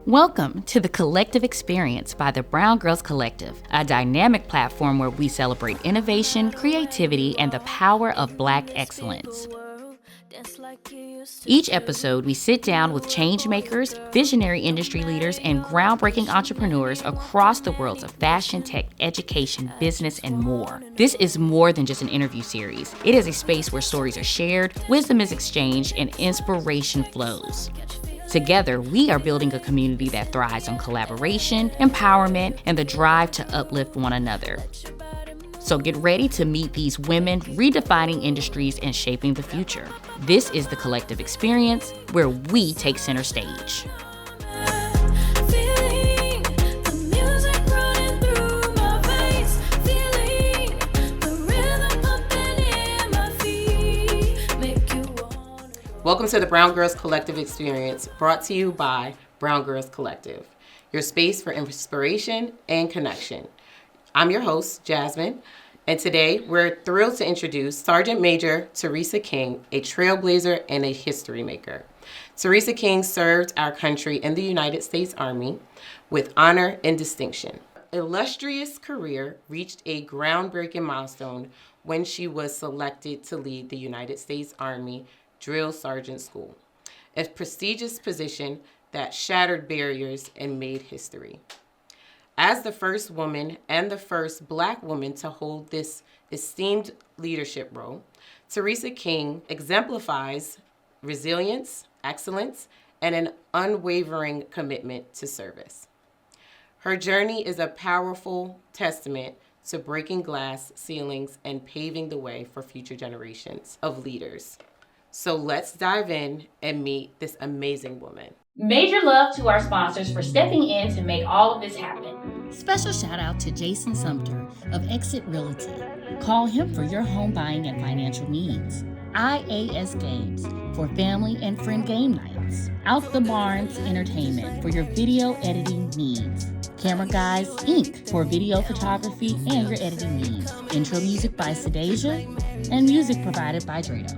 Welcome to the Collective Experience by the BrwnGrlz Collective, a dynamic platform where we celebrate innovation, creativity, and the power of Black excellence. Each episode, we sit down with change makers, visionary industry leaders, and groundbreaking entrepreneurs across the worlds of fashion, tech, education, business, and more. This is more than just an interview series. It is a space where stories are shared, wisdom is exchanged, and inspiration flows. Together, we are building a community that thrives on collaboration, empowerment, and the drive to uplift one another. So get ready to meet these women redefining industries and shaping the future. This is the Collective Experience, where we take center stage. Welcome to the BrwnGrlz Collective Experience, brought to you by BrwnGrlz Collective, your space for inspiration and connection. I'm your host, Jasmine, and today we're thrilled to introduce Sergeant Major Teresa King, a trailblazer and a history maker. Teresa King served our country in the United States Army with honor and distinction. Illustrious career reached a groundbreaking milestone when she was selected to lead the United States Army Drill Sergeant School, a prestigious position that shattered barriers and made history. As the first woman and the first Black woman to hold this esteemed leadership role, Teresa King exemplifies resilience, excellence, and an unwavering commitment to service. Her journey is a powerful testament to breaking glass ceilings and paving the way for future generations of leaders. So let's dive in and meet this amazing woman. Major love to our sponsors for stepping in to make all of this happen. Special shout out to Jason Sumter of Exit Realty. Call him for your home buying and financial needs. IAS Games for family and friend game nights. Out the Barns Entertainment for your video editing needs. Camera Guys Inc. for video photography and your editing needs. Intro music by Sedasia and music provided by Drado.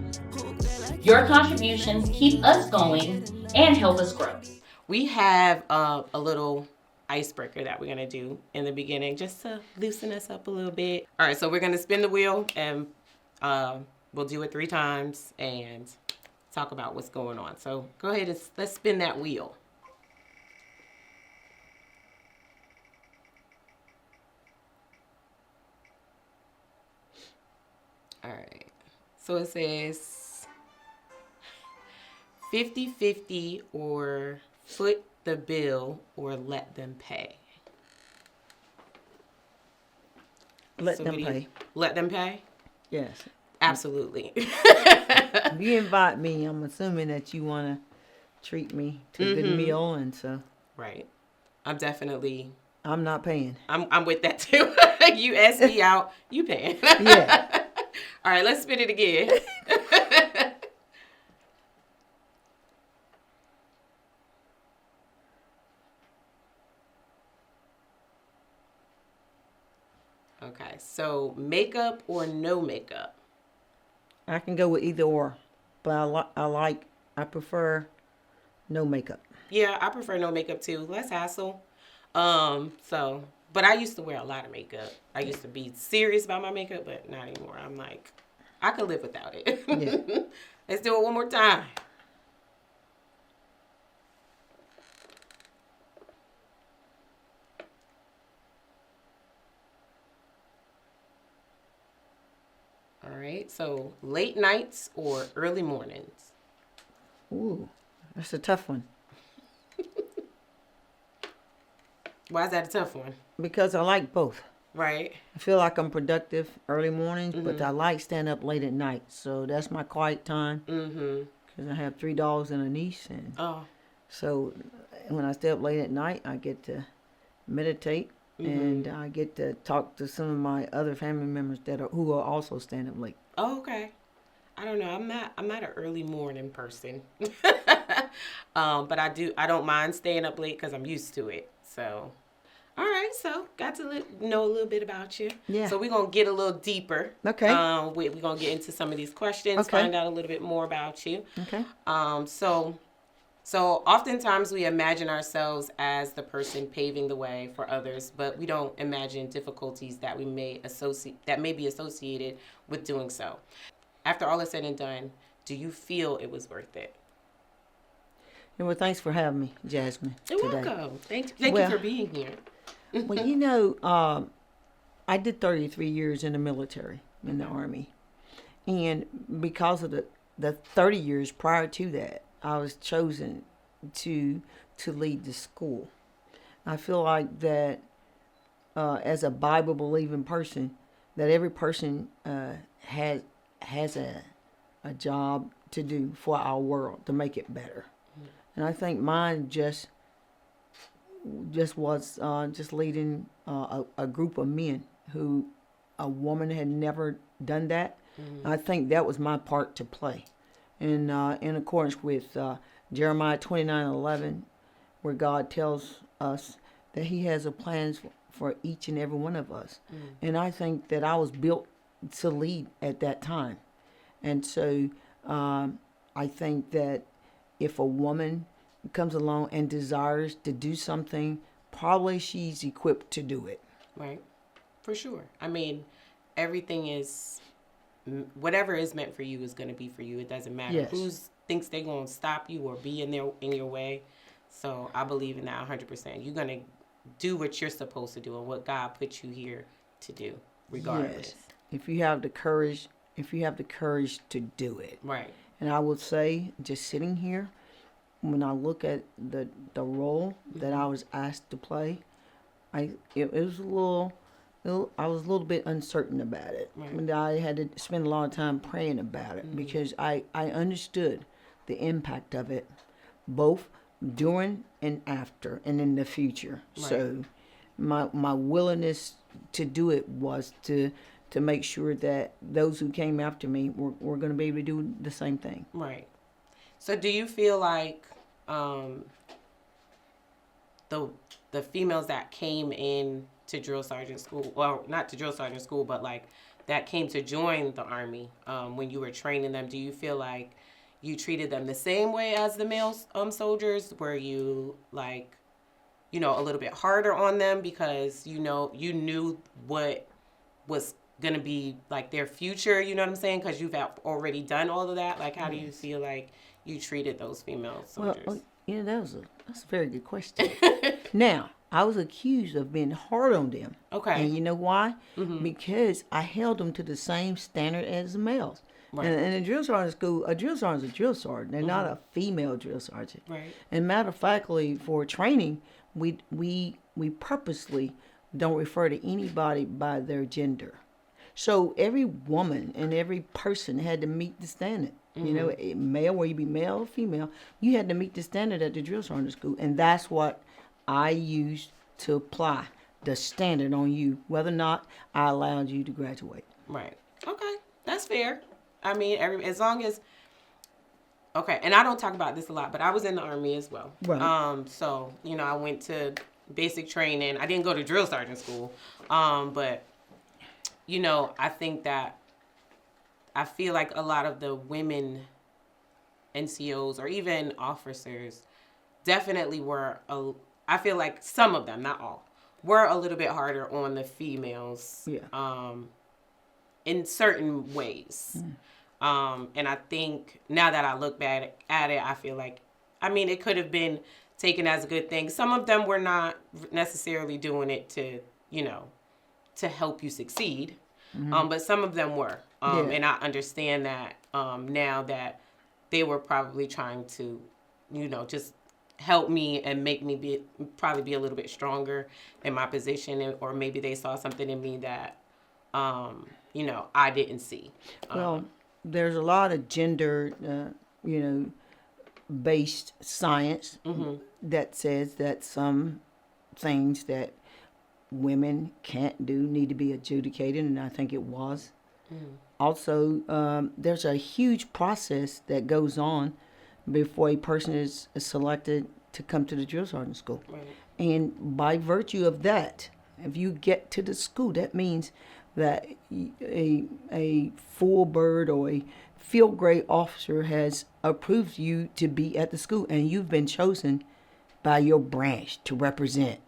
Your contributions keep us going and help us grow. We have a little icebreaker that we're going to do in the beginning just to loosen us up a little bit. All right, so we're going to spin the wheel and we'll do it 3 times and talk about what's going on. So go ahead and let's spin that wheel. All right, so it says 50-50 or foot the bill or let them pay. Let them pay. Let them pay? Yes. Absolutely. If you invite me, I'm assuming that you want to treat me to a good meal, and so. Right. I'm not paying. I'm with that too. You ask me out, you paying. Yeah. All right, let's spin it again. Okay, so makeup or no makeup? I can go with either or, but I prefer no makeup. Yeah, I prefer no makeup too. Less hassle. But I used to wear a lot of makeup. I used to be serious about my makeup, but not anymore. I'm like, I could live without it. Yeah. Let's do it one more time. All right, so late nights or early mornings? Ooh, that's a tough one. Why is that a tough one? Because I like both. Right. I feel like I'm productive early mornings, but I like staying up late at night. So that's my quiet time. Because I have 3 dogs and a niece. And so when I stay up late at night, I get to meditate. And I get to talk to some of my other family members who are also staying up late. Oh, okay. I don't know. I'm not an early morning person. But I don't mind staying up late because I'm used to it. So, all right. So got to know a little bit about you. Yeah. So we're going to get a little deeper. Okay. We're going to get into some of these questions, find out a little bit more about you. Okay. So So oftentimes we imagine ourselves as the person paving the way for others, but we don't imagine difficulties that may be associated with doing so. After all is said and done, do you feel it was worth it? Well, thanks for having me, Jasmine. You're today. welcome. Thank you for being here. Well, I did 33 years in the military, in the Army. And because of the 30 years prior to that, I was chosen to lead the school. I feel like that as a Bible-believing person, that every person has a job to do for our world to make it better. And I think mine just was just leading a group of men who a woman had never done that. I think that was my part to play. In accordance with Jeremiah 29:11, where God tells us that He has a plans for each and every one of us. And I think that I was built to lead at that time. And so I think that if a woman comes along and desires to do something, probably she's equipped to do it. Right. For sure. I mean, everything is, whatever is meant for you is going to be for you. It doesn't matter who thinks they're going to stop you or be in your way. So I believe in that 100%. You're going to do what you're supposed to do and what God put you here to do, regardless. Yes. If you have the courage to do it. Right. And I would say, just sitting here, when I look at the role that I was asked to play, I was a little bit uncertain about it. Right. And I had to spend a lot of time praying about it because I understood the impact of it, both during and after and in the future. Right. So my willingness to do it was to make sure that those who came after me were going to be able to do the same thing. Right. So do you feel like the females that came in to drill sergeant school, well, not to drill sergeant school, but like that came to join the Army when you were training them, do you feel like you treated them the same way as the male soldiers? Were you like, a little bit harder on them because you knew what was going to be like their future, you know what I'm saying? Because you've already done all of that. Like, how do you feel like you treated those female soldiers? Well, that's a very good question. Now, I was accused of being hard on them. Okay. And you know why? Because I held them to the same standard as the males. Right. And in drill sergeant school, a drill sergeant is a drill sergeant. They're not a female drill sergeant. Right. And matter of factly, for training, we purposely don't refer to anybody by their gender. So every woman and every person had to meet the standard. Male, where you be male or female, you had to meet the standard at the drill sergeant school. And that's what I used to apply the standard on you, whether or not I allowed you to graduate. Right. Okay. That's fair. I mean, as long as, okay, and I don't talk about this a lot, but I was in the Army as well. Right. So, I went to basic training. I didn't go to drill sergeant school, but, I think that I feel like a lot of the women NCOs or even officers definitely were, I feel like some of them, not all, were a little bit harder on the females in certain ways. And I think now that I look back at it, I feel like, it could have been taken as a good thing. Some of them were not necessarily doing it to, to help you succeed. But some of them were. And I understand that now that they were probably trying to, just help me and make me probably be a little bit stronger in my position, or maybe they saw something in me that, I didn't see. Well, there's a lot of gender, based science that says that some things that women can't do need to be adjudicated, and I think it was. Also, there's a huge process that goes on before a person is selected to come to the drill sergeant school. Right. And by virtue of that, if you get to the school, that means that a full bird or a field grade officer has approved you to be at the school, and you've been chosen by your branch to represent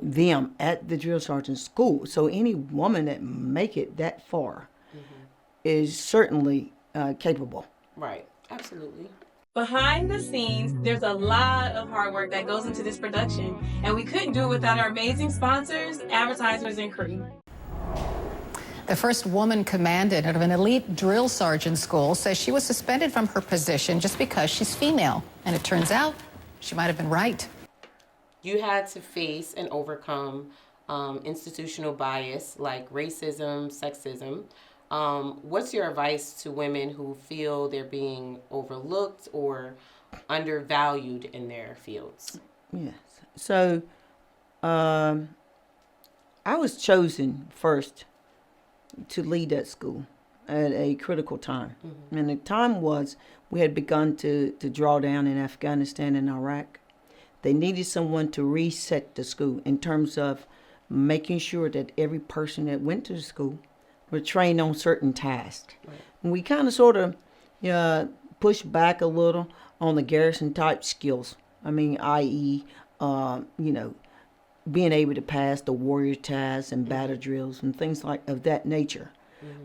them at the drill sergeant school. So any woman that make it that far is certainly capable. Right. Absolutely. Behind the scenes, there's a lot of hard work that goes into this production, and we couldn't do it without our amazing sponsors, advertisers, and crew. The first woman commandant of an elite drill sergeant school says she was suspended from her position just because she's female. And it turns out she might have been right. You had to face and overcome institutional bias like racism, sexism. What's your advice to women who feel they're being overlooked or undervalued in their fields? Yes. So I was chosen first to lead that school at a critical time. And the time was we had begun to draw down in Afghanistan and Iraq. They needed someone to reset the school in terms of making sure that every person that went to the school were trained on certain tasks. Right. And we kind of sort of pushed back a little on the garrison type skills. I mean, i.e., being able to pass the warrior tasks and battle drills and things like of that nature.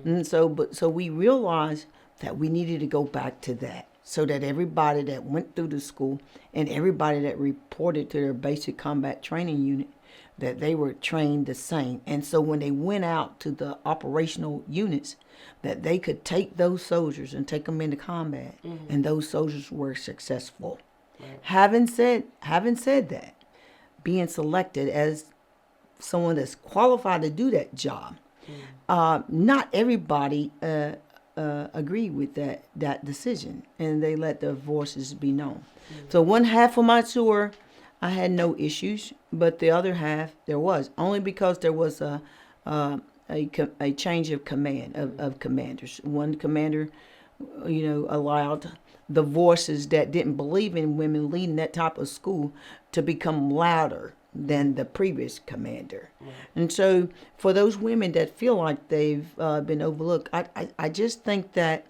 And so we realized that we needed to go back to that, so that everybody that went through the school and everybody that reported to their basic combat training unit, that they were trained the same. And so when they went out to the operational units, that they could take those soldiers and take them into combat, and those soldiers were successful. Right. Having said that, being selected as someone that's qualified to do that job, not everybody agreed with that decision, and they let their voices be known. So one half of my tour, I had no issues, but the other half there was, only because there was a change of command of commanders. One commander, allowed the voices that didn't believe in women leading that type of school to become louder than the previous commander. And so for those women that feel like they've been overlooked, I just think that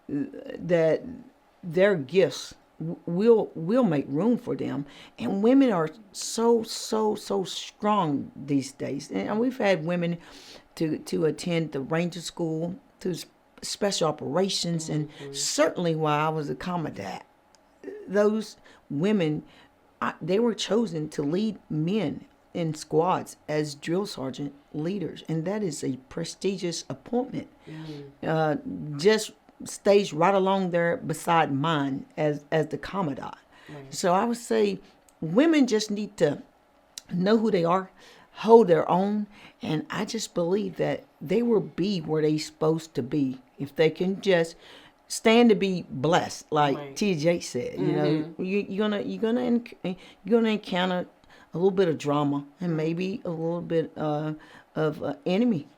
their gifts will make room for them. And women are so strong these days. And we've had women to attend the Ranger School, to special operations, and certainly while I was a commandant, those women, they were chosen to lead men in squads as drill sergeant leaders, and that is a prestigious appointment. Just staged right along there beside mine as the commandant. So I would say women just need to know who they are, hold their own, and I just believe that they will be where they're supposed to be if they can just stand to be blessed, like TJ said. You're gonna encounter a little bit of drama and maybe a little bit of enemy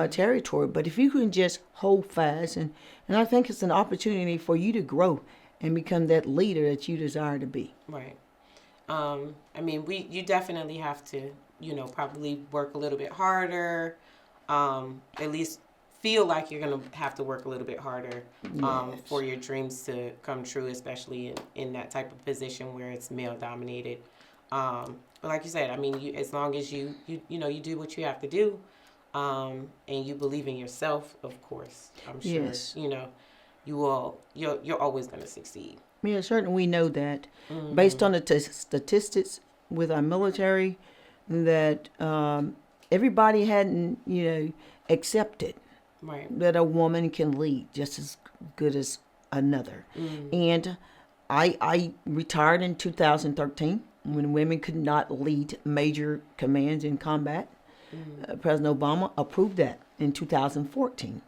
territory, but if you can just hold fast, and I think it's an opportunity for you to grow and become that leader that you desire to be. Right. You definitely have to, probably work a little bit harder, at least feel like you're going to have to work a little bit harder for your dreams to come true, especially in that type of position where it's male dominated. But like you said, as long as you do what you have to do, and you believe in yourself, of course, I'm sure, you're always going to succeed. Yeah, certainly we know that based on the statistics with our military, that everybody hadn't, accepted that a woman can lead just as good as another. And I retired in 2013 when women could not lead major commands in combat. President Obama approved that in 2014.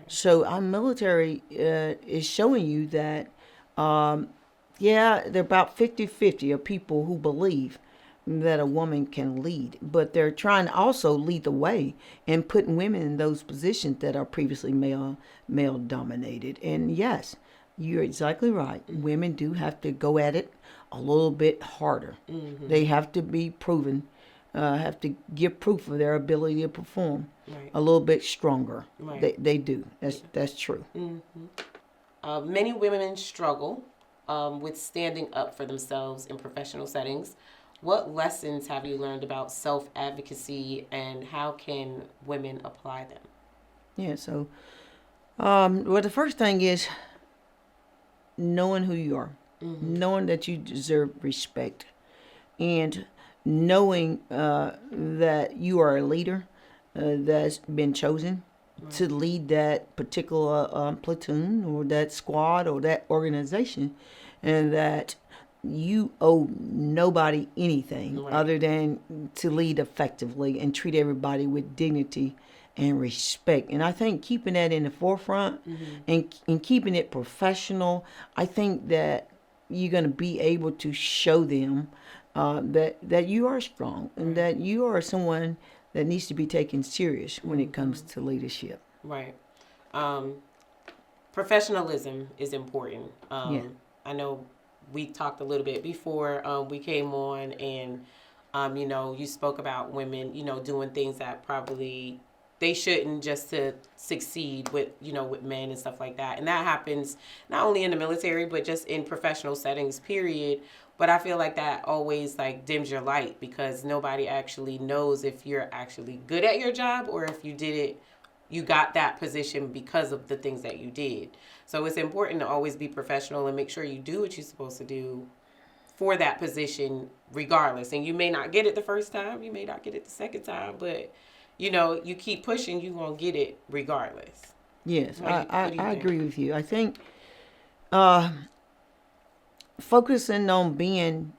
So our military is showing you that, they're about 50-50 of people who believe that a woman can lead, but they're trying to also lead the way and putting women in those positions that are previously male dominated. And yes, you're exactly right. Women do have to go at it a little bit harder. They have to be proven, have to give proof of their ability to perform a little bit stronger. They do. That's true. Many women struggle with standing up for themselves in professional settings. What lessons have you learned about self-advocacy, and how can women apply them? Yeah, so, well, the first thing is knowing who you are, knowing that you deserve respect, and knowing that you are a leader that's been chosen to lead that particular platoon or that squad or that organization, and that you owe nobody anything other than to lead effectively and treat everybody with dignity and respect. And I think keeping that in the forefront and keeping it professional, I think that you're going to be able to show them that you are strong and that you are someone that needs to be taken serious when it comes to leadership. Right. Professionalism is important. I know we talked a little bit before we came on, and you spoke about women, doing things that probably they shouldn't, just to succeed with men and stuff like that. And that happens not only in the military, but just in professional settings, period. But I feel like that always dims your light, because nobody actually knows if you're actually good at your job or if you got that position because of the things that you did. So it's important to always be professional and make sure you do what you're supposed to do for that position regardless. And you may not get it the first time, you may not get it the second time, but you keep pushing, you're going to get it regardless. Yes, I agree with you. I think focusing on being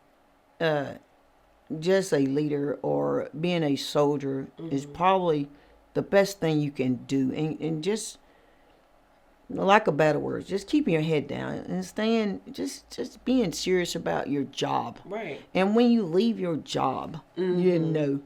just a leader or being a soldier is probably the best thing you can do. And just, lack of better words, just keeping your head down and staying, just being serious about your job. Right. And when you leave your job, going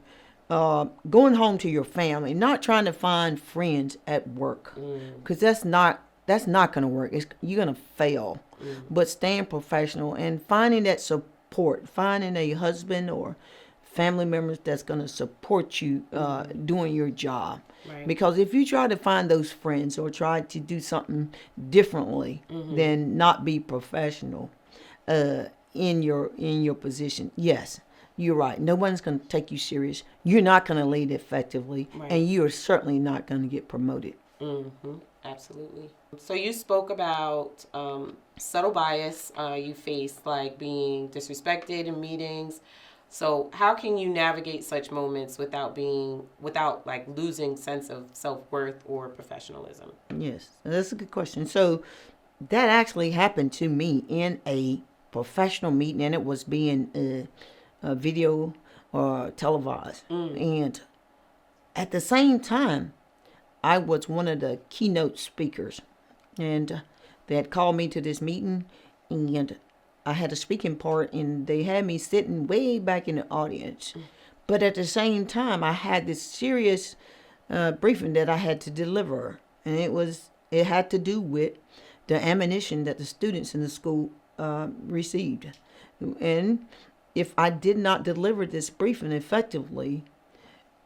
home to your family, not trying to find friends at work, because that's not going to work. You're going to fail. But staying professional and finding that support, finding a husband or family members that's going to support you doing your job. Right. Because if you try to find those friends or try to do something differently than not be professional in your position, yes, you're right. No one's going to take you serious. You're not going to lead effectively, and you are certainly not going to get promoted. Absolutely. So you spoke about subtle bias you face, like being disrespected in meetings. So how can you navigate such moments without losing sense of self-worth or professionalism? Yes, that's a good question. So that actually happened to me in a professional meeting, and it was being video or televised. And at the same time, I was one of the keynote speakers, and they had called me to this meeting, and I had a speaking part, and they had me sitting way back in the audience. But at the same time, I had this serious briefing that I had to deliver, and it had to do with the ammunition that the students in the school received. And if I did not deliver this briefing effectively,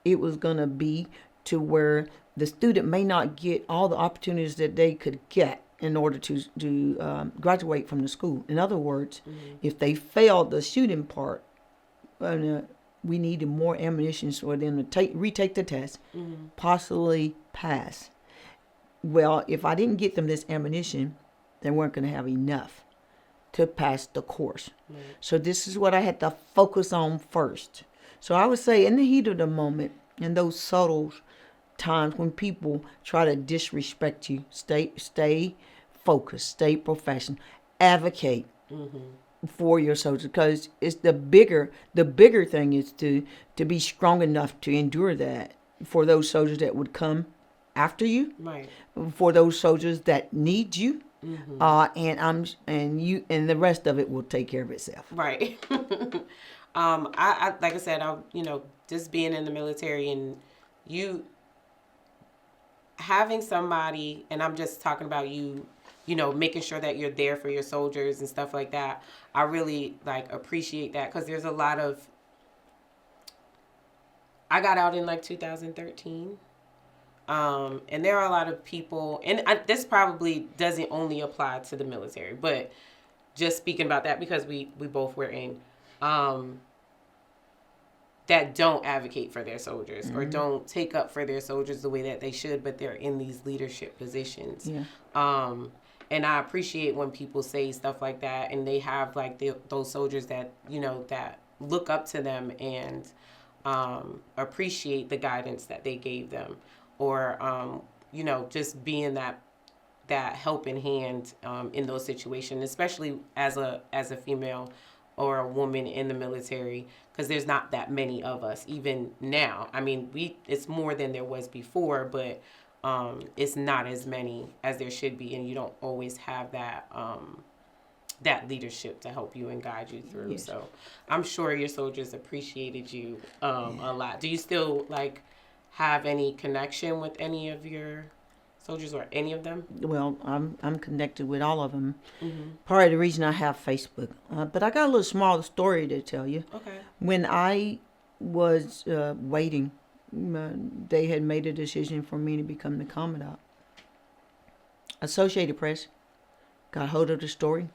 it was going to be to where the student may not get all the opportunities that they could get in order to graduate from the school. In other words, if they failed the shooting part, we needed more ammunition for them to retake the test, possibly pass. Well, if I didn't get them this ammunition, they weren't going to have enough to pass the course. So this is what I had to focus on first. So I would say in the heat of the moment, in those subtle times when people try to disrespect you, stay focused, stay professional, advocate for your soldiers, because it's the bigger thing is to be strong enough to endure that for those soldiers that would come after you, right? For those soldiers that need you, and the rest of it will take care of itself. Right. I like I said, just being in the military and you having somebody, and I'm just talking about you making sure that you're there for your soldiers and stuff like that. I really appreciate that, because there's a lot of, I got out in 2013. And there are a lot of people, and this probably doesn't only apply to the military, but just speaking about that because we both were in, that don't advocate for their soldiers or don't take up for their soldiers the way that they should, but they're in these leadership positions. Yeah. And I appreciate when people say stuff like that, and they have like those soldiers that, you know, that look up to them and appreciate the guidance that they gave them, or you know, just being that helping hand in those situations, especially as a female or a woman in the military, because there's not that many of us even now. I mean, it's more than there was before, but it's not as many as there should be, and you don't always have that that leadership to help you and guide you through. Yes. So I'm sure your soldiers appreciated you a lot. Do you still like have any connection with any of your soldiers or any of them? Well, I'm connected with all of them. Mm-hmm. Part of the reason I have Facebook. But I got a little small story to tell you. Okay. When I was waiting, they had made a decision for me to become the commandant. Associated Press got hold of the story.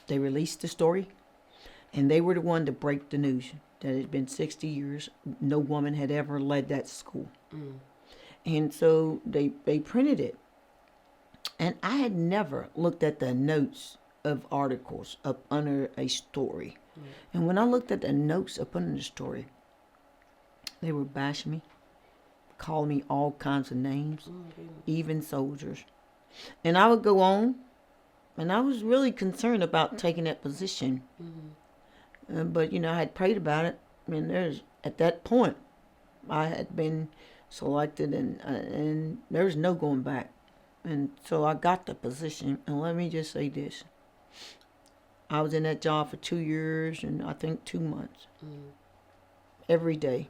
They released the story. And they were the one to break the news that it had been 60 years. No woman had ever led that school. Mm. And so they printed it. And I had never looked at the notes of articles up under a story. Mm. And when I looked at the notes up under the story, they were bashing me, calling me all kinds of names, even soldiers. And I would go on, and I was really concerned about taking that position. Mm-hmm. But, you know, I had prayed about it. I mean, at that point, I had been selected, and there's no going back. And so I got the position. And let me just say this. I was in that job for 2 years and I think 2 months. Mm. Every day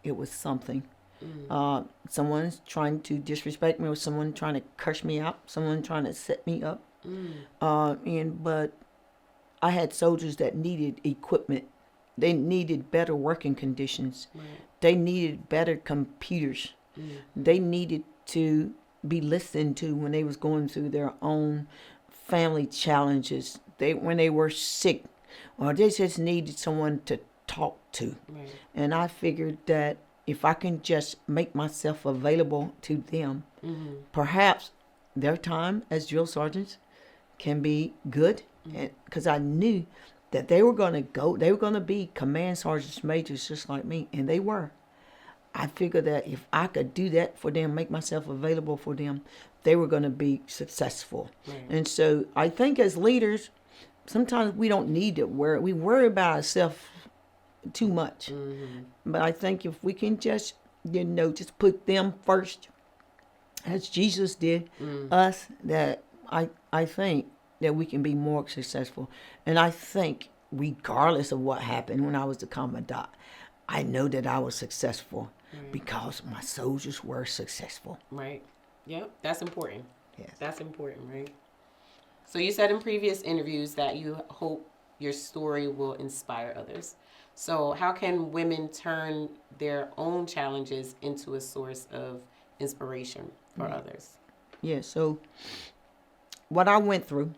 it was something. Mm. Someone's trying to disrespect me, or someone trying to curse me out, someone trying to set me up. Mm. But I had soldiers that needed equipment. They needed better working conditions. Right. They needed better computers. Mm. They needed to be listened to when they was going through their own family challenges. When they were sick, or they just needed someone to talk to. Right. And I figured that if I can just make myself available to them, mm-hmm. perhaps their time as drill sergeants can be good. Because I knew that they were going to be command sergeants majors just like me, and they were. I figured that if I could do that for them, make myself available for them, they were going to be successful. Right. And so I think as leaders, sometimes we don't need to we worry about ourselves too much. Mm-hmm. But I think if we can just put them first, as Jesus did us, that I think that we can be more successful. And I think regardless of what happened when I was the commandant, I know that I was successful because my soldiers were successful. Right. Yep. That's important. Yes. That's important, right? So you said in previous interviews that you hope your story will inspire others. So how can women turn their own challenges into a source of inspiration for others? Yeah, so what I went through,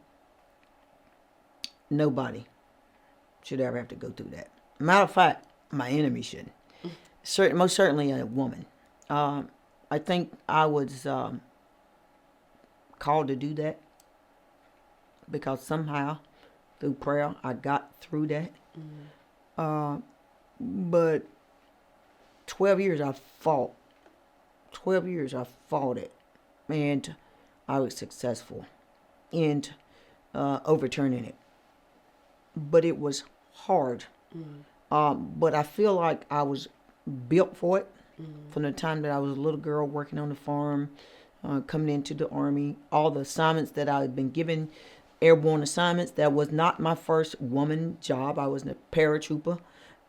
nobody should ever have to go through that. Matter of fact, my enemy shouldn't. Most certainly a woman. I think I was called to do that because somehow, through prayer, I got through that. Mm-hmm. But 12 years I fought. 12 years I fought it. And I was successful in overturning it. But it was hard. Mm-hmm. But I feel like I was built for it from the time that I was a little girl working on the farm, coming into the Army. All the assignments that I had been given, airborne assignments. That was not my first woman job. I was a paratrooper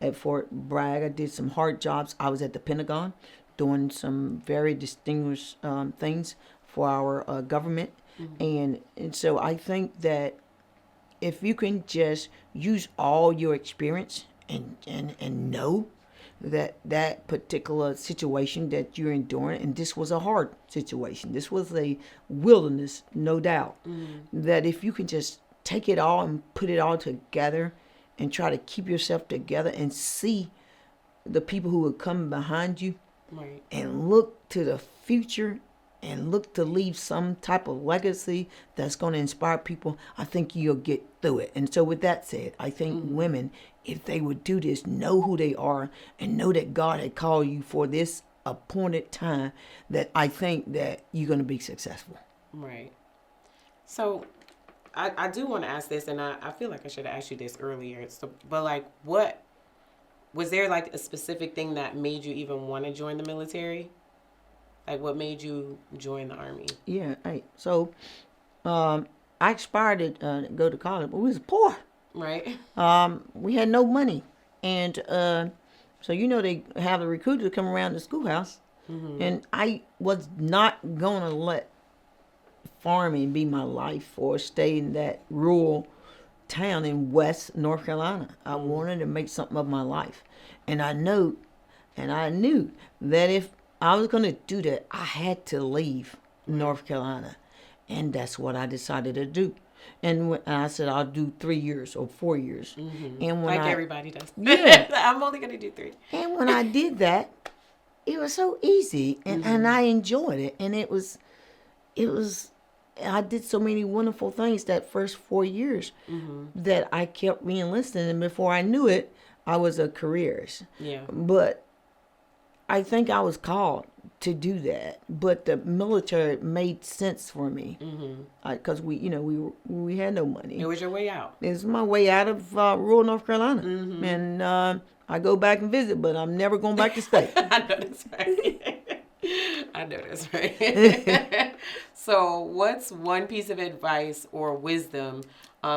at Fort Bragg. I did some hard jobs. I was at the Pentagon doing some very distinguished things for our government. Mm-hmm. And so I think that if you can just use all your experience and know that particular situation that you're enduring, and this was a hard situation. This was a wilderness, no doubt. That if you can just take it all and put it all together and try to keep yourself together and see the people who will come behind you, right, and look to the future and look to leave some type of legacy that's going to inspire people, I think you'll get through it. And so with that said, I think women, if they would do this, know who they are and know that God had called you for this appointed time, that I think that you're going to be successful. Right. So I do want to ask this, and I feel like I should have asked you this earlier. So, but like, what was there like a specific thing that made you even want to join the military? Like, what made you join the Army? Yeah. So I aspired to go to college, but we was poor. Right. We had no money, and so they have the recruiters come around the schoolhouse, and I was not gonna let farming be my life or stay in that rural town in West North Carolina. I wanted to make something of my life, and I knew that if I was going to do that, I had to leave North Carolina, and that's what I decided to do. And I said I'll do 3 years or 4 years, and when everybody does. Yeah, I'm only going to do 3. And when I did that, it was so easy, and I enjoyed it, and it was. I did so many wonderful things that first 4 years that I kept re-enlisting, and before I knew it, I was a careerist. Yeah. But I think I was called to do that, but the military made sense for me because we had no money. It was your way out. It's my way out of rural North Carolina, and I go back and visit, but I'm never going back to stay. I know that's right. I know that's right. So what's one piece of advice or wisdom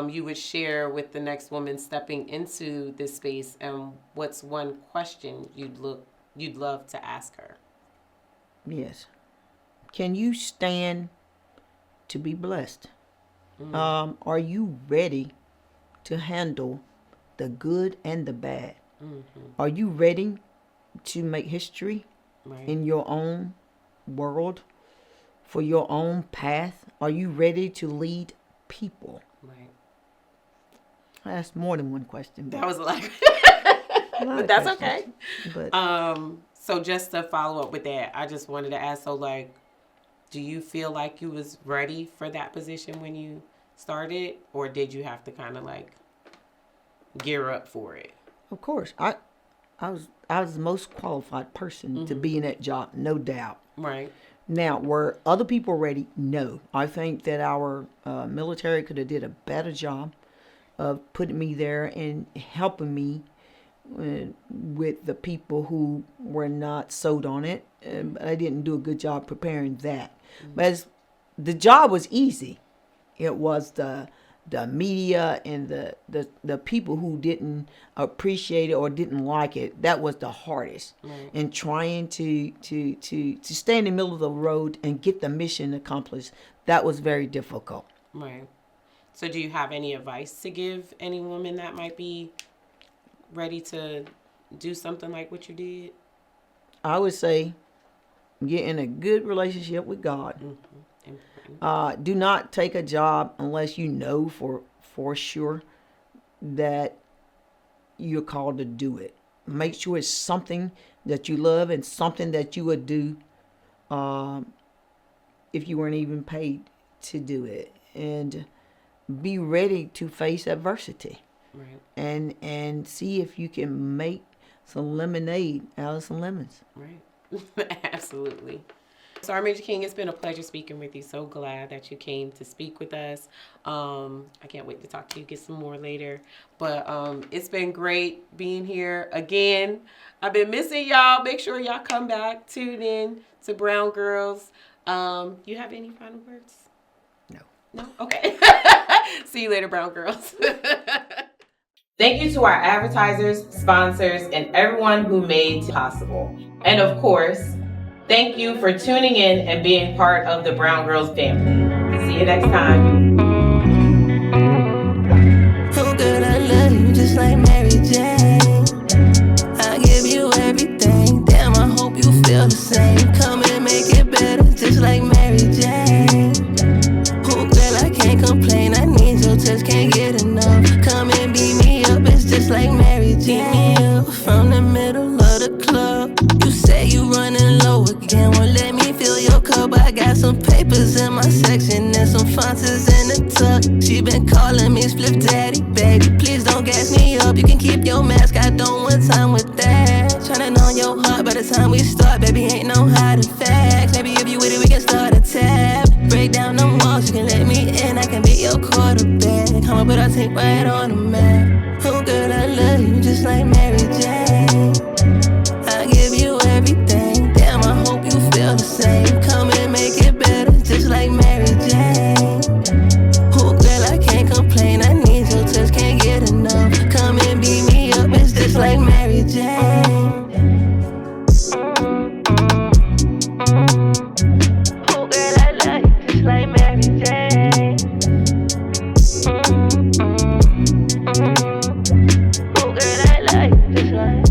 you would share with the next woman stepping into this space, and what's one question you'd love to ask her? Yes. Can you stand to be blessed? Are you ready to handle the good and the bad? Are you ready to make history in your own world, for your own path? Are you ready to lead people? Right. I asked more than one question. That was a lot. But that's okay. But so just to follow up with that, I just wanted to ask, so like, do you feel like you was ready for that position when you started, or did you have to kind of like gear up for it? Of course. I was the most qualified person to be in that job, no doubt. Right. Now, were other people ready? No. I think that our military could have did a better job of putting me there and helping me with the people who were not sold on it. I didn't do a good job preparing that. But the job was easy. It was the media and the people who didn't appreciate it or didn't like it. That was the hardest. Right. And trying to stay in the middle of the road and get the mission accomplished, that was very difficult. Right. So do you have any advice to give any woman that might be ready to do something like what you did? I would say get in a good relationship with God. Do not take a job unless you know for sure that you're called to do it. Make sure it's something that you love and something that you would do if you weren't even paid to do it. And be ready to face adversity. Right. And see if you can make some lemonade out of some lemons. Right. Absolutely. So, Major King, it's been a pleasure speaking with you. So glad that you came to speak with us. I can't wait to talk to you, get some more later. But it's been great being here again. I've been missing y'all. Make sure y'all come back, tune in to BrwnGrlz. You have any final words? No? Okay. See you later, BrwnGrlz. Thank you to our advertisers, sponsors, and everyone who made it possible. And of course, thank you for tuning in and being part of the BrwnGrlz family. See you next time. Oh, girl, I love you just like Mary Jane. I give you everything. sponsors in the tuck. She been calling me Spliff Daddy, baby. Please don't gas me up. You can keep your mask, I don't want time with that. Tryna know your heart by the time we start, baby. Ain't no hiding facts. Maybe if you with it, we can start a tab. Break down them walls, you can let me in. I can be your quarterback. I'ma put our team right on the map. Oh, girl, I love you just like Mary Jane. I give you everything. Damn, I hope you feel the same. Come and make it better, just like Mary Jane. Oh, girl, I can't complain. I need your touch, can't get enough. Come and beat me up, it's just like Mary Jane. Oh, girl, I love you just like Mary Jane. Oh, girl, I love you just like.